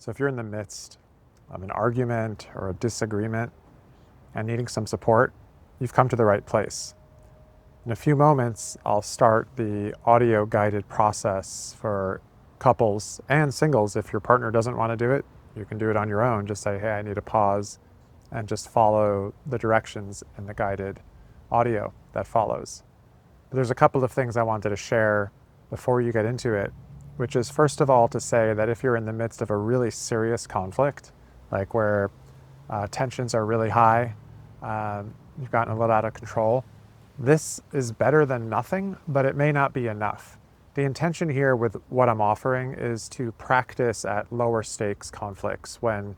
So if you're in the midst of an argument or a disagreement and needing some support, you've come to the right place. In a few moments, I'll start the audio guided process for couples and singles. If your partner doesn't want to do it, you can do it on your own. Just say, hey, I need a pause, and just follow the directions in the guided audio that follows. But there's a couple of things I wanted to share before you get into it, which is first of all to say that if you're in the midst of a really serious conflict, like where tensions are really high, you've gotten a little out of control, this is better than nothing, but it may not be enough. The intention here with what I'm offering is to practice at lower stakes conflicts when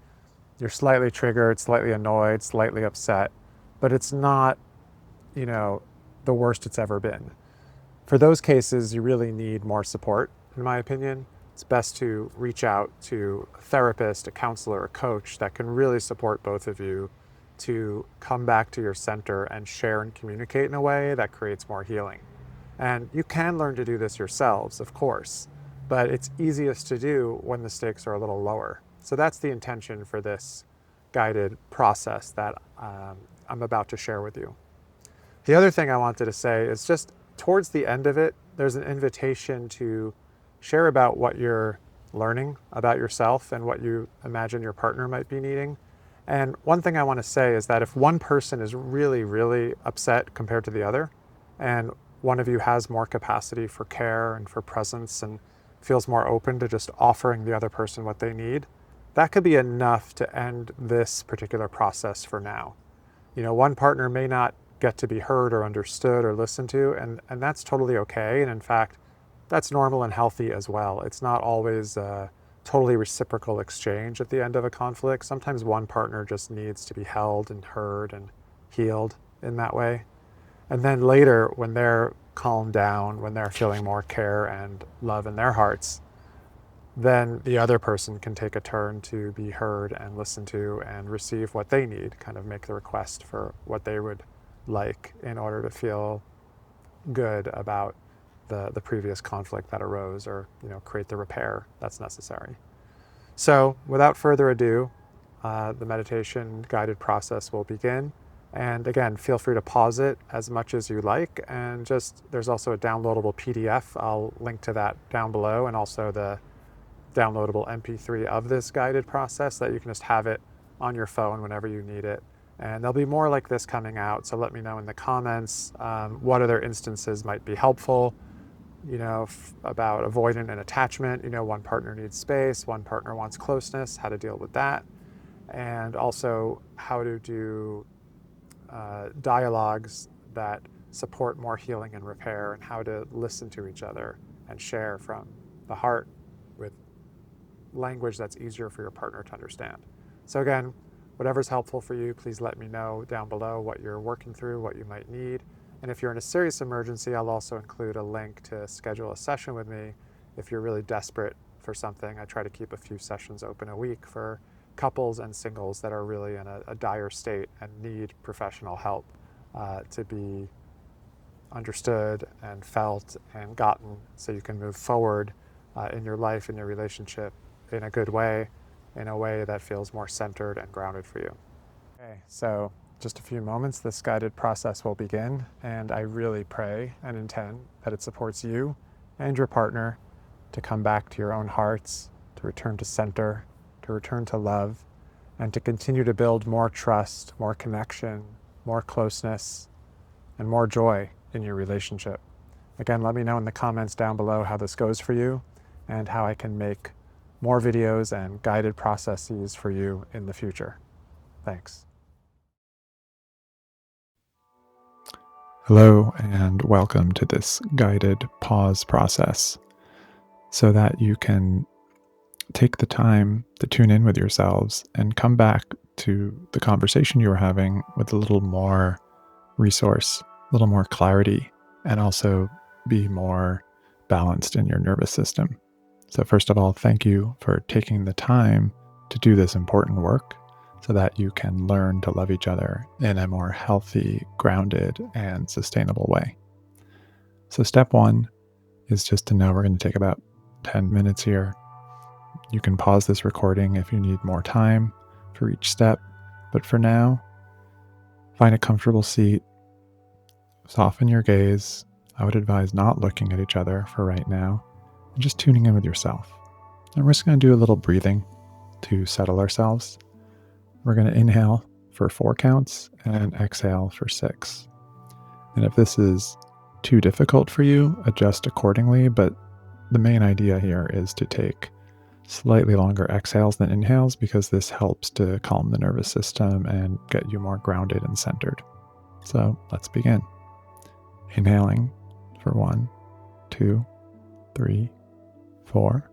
you're slightly triggered, slightly annoyed, slightly upset, but it's not, the worst it's ever been. For those cases, you really need more support, in my opinion. It's best to reach out to a therapist, a counselor, a coach that can really support both of you to come back to your center and share and communicate in a way that creates more healing. And you can learn to do this yourselves, of course, but it's easiest to do when the stakes are a little lower. So that's the intention for this guided process that I'm about to share with you. The other thing I wanted to say is just towards the end of it, there's an invitation to share about what you're learning about yourself and what you imagine your partner might be needing. And one thing I want to say is that if one person is really, really upset compared to the other, and one of you has more capacity for care and for presence and feels more open to just offering the other person what they need, that could be enough to end this particular process for now. One partner may not get to be heard or understood or listened to, and that's totally okay. And in fact, that's normal and healthy as well. It's not always a totally reciprocal exchange at the end of a conflict. Sometimes one partner just needs to be held and heard and healed in that way. And then later, when they're calmed down, when they're feeling more care and love in their hearts, then the other person can take a turn to be heard and listened to and receive what they need, kind of make the request for what they would like in order to feel good about the previous conflict that arose, or create the repair that's necessary. So without further ado, the meditation guided process will begin. And again, feel free to pause it as much as you like. And there's also a downloadable PDF. I'll link to that down below, and also the downloadable MP3 of this guided process that you can just have it on your phone whenever you need it. And there'll be more like this coming out. So let me know in the comments what other instances might be helpful, about avoidant and attachment. One partner needs space, one partner wants closeness, how to deal with that. And also how to do dialogues that support more healing and repair, and how to listen to each other and share from the heart with language that's easier for your partner to understand. So again, whatever's helpful for you, please let me know down below what you're working through, what you might need. And if you're in a serious emergency, I'll also include a link to schedule a session with me if you're really desperate for something. I try to keep a few sessions open a week for couples and singles that are really in a dire state and need professional help to be understood and felt and gotten, so you can move forward in your life, in your relationship, in a good way, in a way that feels more centered and grounded for you. Okay, so just a few moments, this guided process will begin, and I really pray and intend that it supports you and your partner to come back to your own hearts, to return to center, to return to love, and to continue to build more trust, more connection, more closeness, and more joy in your relationship. Again, let me know in the comments down below how this goes for you and how I can make more videos and guided processes for you in the future. Thanks. Hello, and welcome to this guided pause process so that you can take the time to tune in with yourselves and come back to the conversation you were having with a little more resource, a little more clarity, and also be more balanced in your nervous system. So first of all, thank you for taking the time to do this important work so that you can learn to love each other in a more healthy, grounded, and sustainable way. So step one is just to know we're going to take about 10 minutes here You can pause this recording if you need more time for each step, but for now, find a comfortable seat, soften your gaze. I would advise not looking at each other for right now, and just tuning in with yourself. And we're just going to do a little breathing to settle ourselves. We're going to inhale for 4 counts and exhale for 6. And if this is too difficult for you, adjust accordingly, but the main idea here is to take slightly longer exhales than inhales because this helps to calm the nervous system and get you more grounded and centered. So let's begin. Inhaling for 1, 2, 3, 4,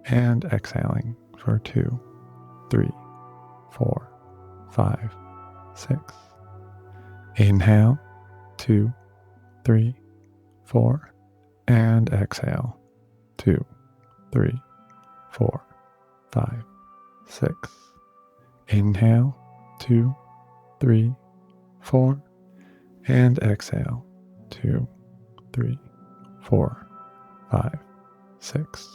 and exhaling for 2, 3, 4, 5, 6. Inhale, 2, 3, 4, and exhale, 2, 3, 4, 5, 6. Inhale, 2, 3, 4, and exhale, 2, 3, 4, 5, 6.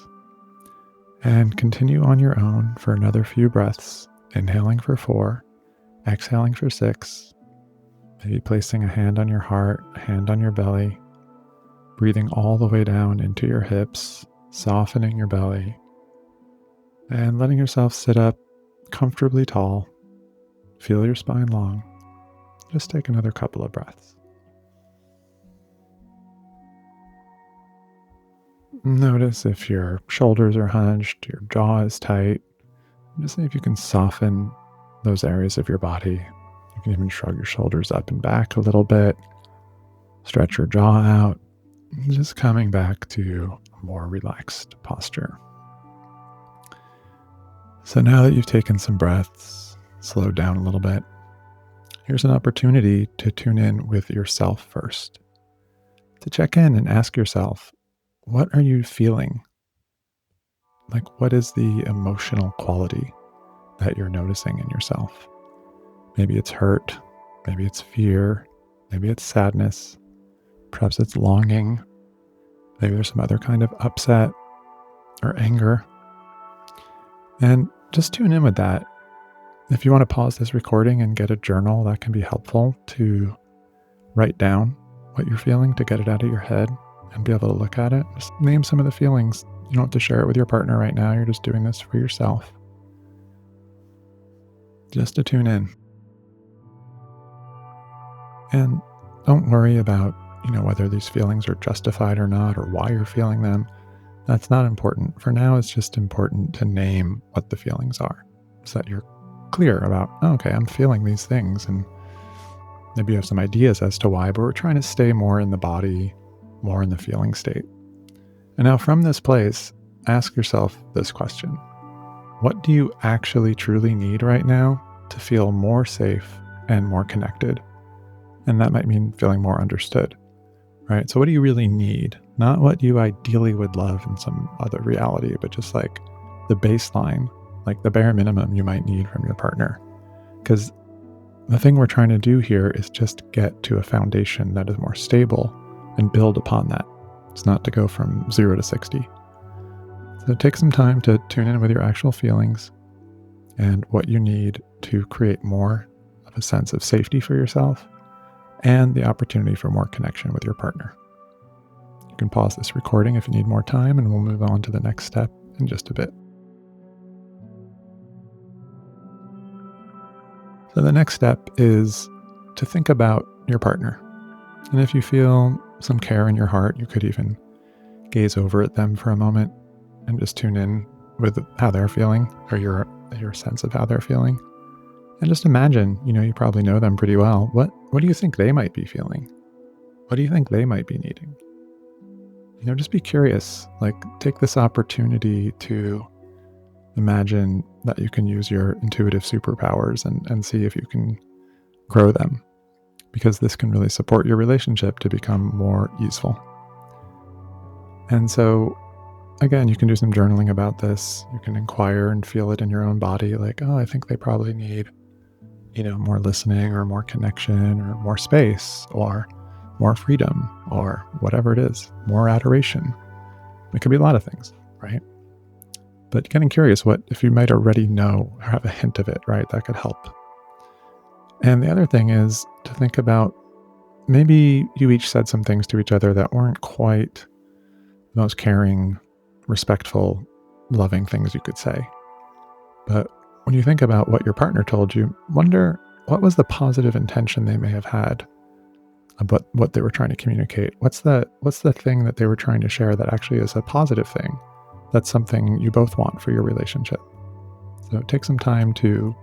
And continue on your own for another few breaths, inhaling for 4, exhaling for 6, maybe placing a hand on your heart, a hand on your belly, breathing all the way down into your hips, softening your belly, and letting yourself sit up comfortably tall. Feel your spine long. Just take another couple of breaths. Notice if your shoulders are hunched, your jaw is tight. Just see if you can soften those areas of your body. You can even shrug your shoulders up and back a little bit. Stretch your jaw out. Just coming back to a more relaxed posture. So now that you've taken some breaths, slowed down a little bit, here's an opportunity to tune in with yourself first. To check in and ask yourself, what are you feeling? Like, what is the emotional quality that you're noticing in yourself? Maybe it's hurt, maybe it's fear, maybe it's sadness, perhaps it's longing, maybe there's some other kind of upset or anger. And just tune in with that. If you want to pause this recording and get a journal, that can be helpful to write down what you're feeling, to get it out of your head and be able to look at it. Just name some of the feelings. You don't have to share it with your partner right now. You're just doing this for yourself. Just to tune in. And don't worry about, whether these feelings are justified or not, or why you're feeling them. That's not important. For now, it's just important to name what the feelings are so that you're clear about, okay, I'm feeling these things. And maybe you have some ideas as to why, but we're trying to stay more in the body, more in the feeling state. And now from this place, ask yourself this question. What do you actually truly need right now to feel more safe and more connected? And that might mean feeling more understood, right? So what do you really need? Not what you ideally would love in some other reality, but just like the baseline, like the bare minimum you might need from your partner. Because the thing we're trying to do here is just get to a foundation that is more stable and build upon that. It's not to go from 0 to 60. So take some time to tune in with your actual feelings and what you need to create more of a sense of safety for yourself and the opportunity for more connection with your partner. You can pause this recording if you need more time, and we'll move on to the next step in just a bit. So the next step is to think about your partner. And if you feel some care in your heart, you could even gaze over at them for a moment and just tune in with how they're feeling, or your sense of how they're feeling. And just imagine, you probably know them pretty well. What do you think they might be feeling? What do you think they might be needing? Just be curious. Like, take this opportunity to imagine that you can use your intuitive superpowers and see if you can grow them, because this can really support your relationship to become more easeful. And so, again, you can do some journaling about this. You can inquire and feel it in your own body, like, oh, I think they probably need, more listening or more connection or more space or more freedom or whatever it is, more adoration. It could be a lot of things, right? but getting curious what if you might already know or have a hint of it, right? That could help. And the other thing is to think about maybe you each said some things to each other that weren't quite the most caring, respectful, loving things you could say. But when you think about what your partner told you, wonder what was the positive intention they may have had about what they were trying to communicate. What's the thing that they were trying to share that actually is a positive thing? That's something you both want for your relationship. So take some time to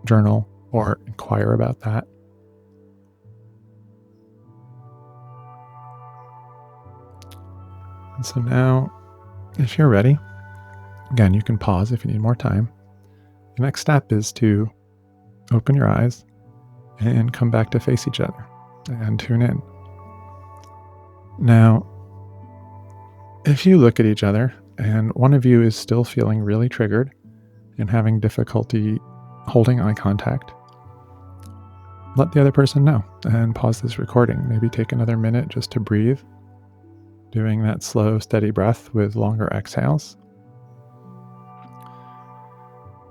journal or inquire about that. And so now, if you're ready, again, you can pause if you need more time. The next step is to open your eyes and come back to face each other and tune in. Now, if you look at each other and one of you is still feeling really triggered and having difficulty holding eye contact, let the other person know and pause this recording. Maybe take another minute just to breathe, doing that slow, steady breath with longer exhales.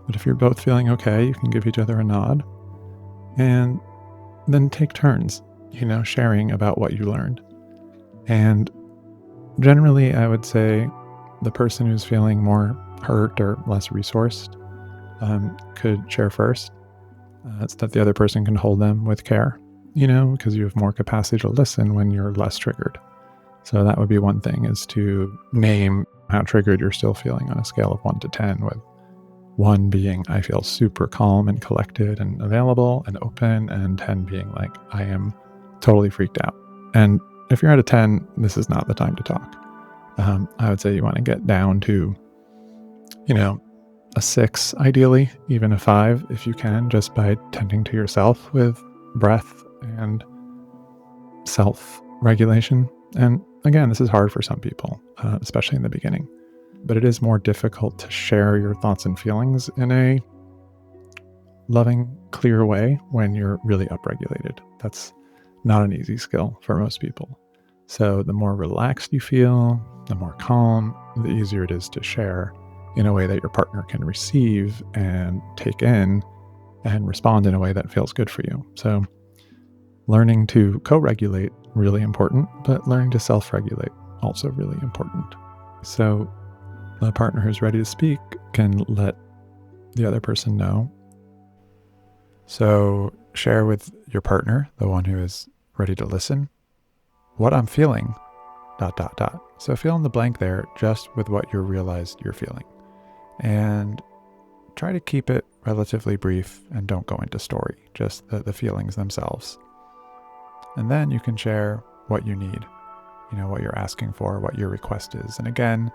But if you're both feeling okay, you can give each other a nod and then take turns, sharing about what you learned. And generally, I would say the person who's feeling more hurt or less resourced could share first, so that the other person can hold them with care, because you have more capacity to listen when you're less triggered. So that would be one thing, is to name how triggered you're still feeling on a scale of 1 to 10, with 1 being I feel super calm and collected and available and open, and 10 being like I am totally freaked out. And if you're at a 10, this is not the time to talk. I would say you want to get down to, a 6, ideally, even a 5 if you can, just by tending to yourself with breath and self-regulation. And again, this is hard for some people, especially in the beginning. But it is more difficult to share your thoughts and feelings in a loving, clear way when you're really upregulated. That's not an easy skill for most people. So the more relaxed you feel, the more calm, the easier it is to share in a way that your partner can receive and take in and respond in a way that feels good for you. So learning to co-regulate, really important, but learning to self-regulate, also really important. So the partner who's ready to speak can let the other person know. So share with your partner, the one who is ready to listen, what I'm feeling, ... So fill in the blank there just with what you realized you're feeling. And try to keep it relatively brief and don't go into story, just the feelings themselves. And then you can share what you need, what you're asking for, what your request is. And again,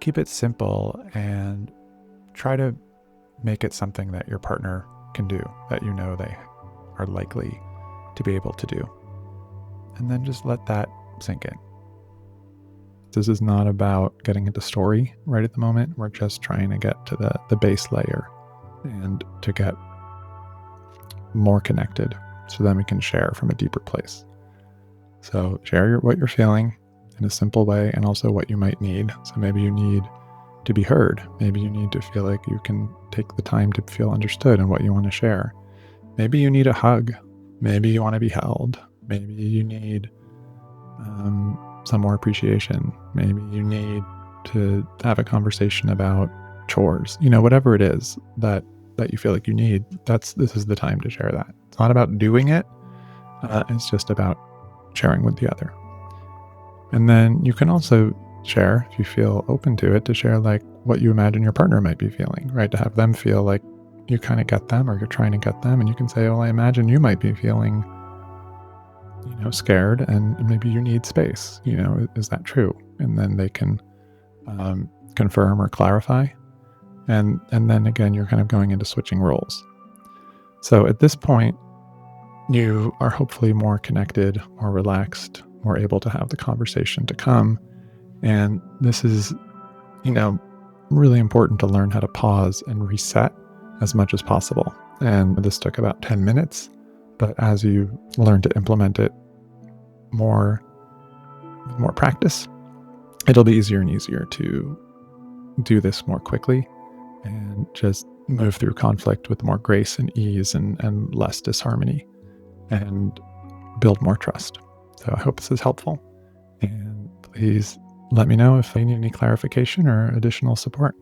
keep it simple and try to make it something that your partner can do, that they are likely to be able to do. And then just let that sink in. This is not about getting into story right at the moment. We're just trying to get to the base layer and to get more connected so then we can share from a deeper place. So share what you're feeling in a simple way, and also what you might need. So maybe you need to be heard. Maybe you need to feel like you can take the time to feel understood in what you want to share. Maybe you need a hug. Maybe you want to be held. Maybe you need some more appreciation. Maybe you need to have a conversation about chores. Whatever it is that you feel like you need, this is the time to share that. It's not about doing it. It's just about sharing with the other. And then you can also share, if you feel open to it, to share like what you imagine your partner might be feeling, right? To have them feel like you kind of get them, or you're trying to get them. And you can say, well, I imagine you might be feeling, scared, and maybe you need space. Is that true? And then they can confirm or clarify. And then again, you're kind of going into switching roles. So at this point, you are hopefully more connected, more relaxed, more able to have the conversation to come. And this is, really important to learn how to pause and reset as much as possible. And this took about 10 minutes, but as you learn to implement it more practice, it'll be easier and easier to do this more quickly and just move through conflict with more grace and ease and less disharmony and build more trust. So I hope this is helpful. And please let me know if I need any clarification or additional support.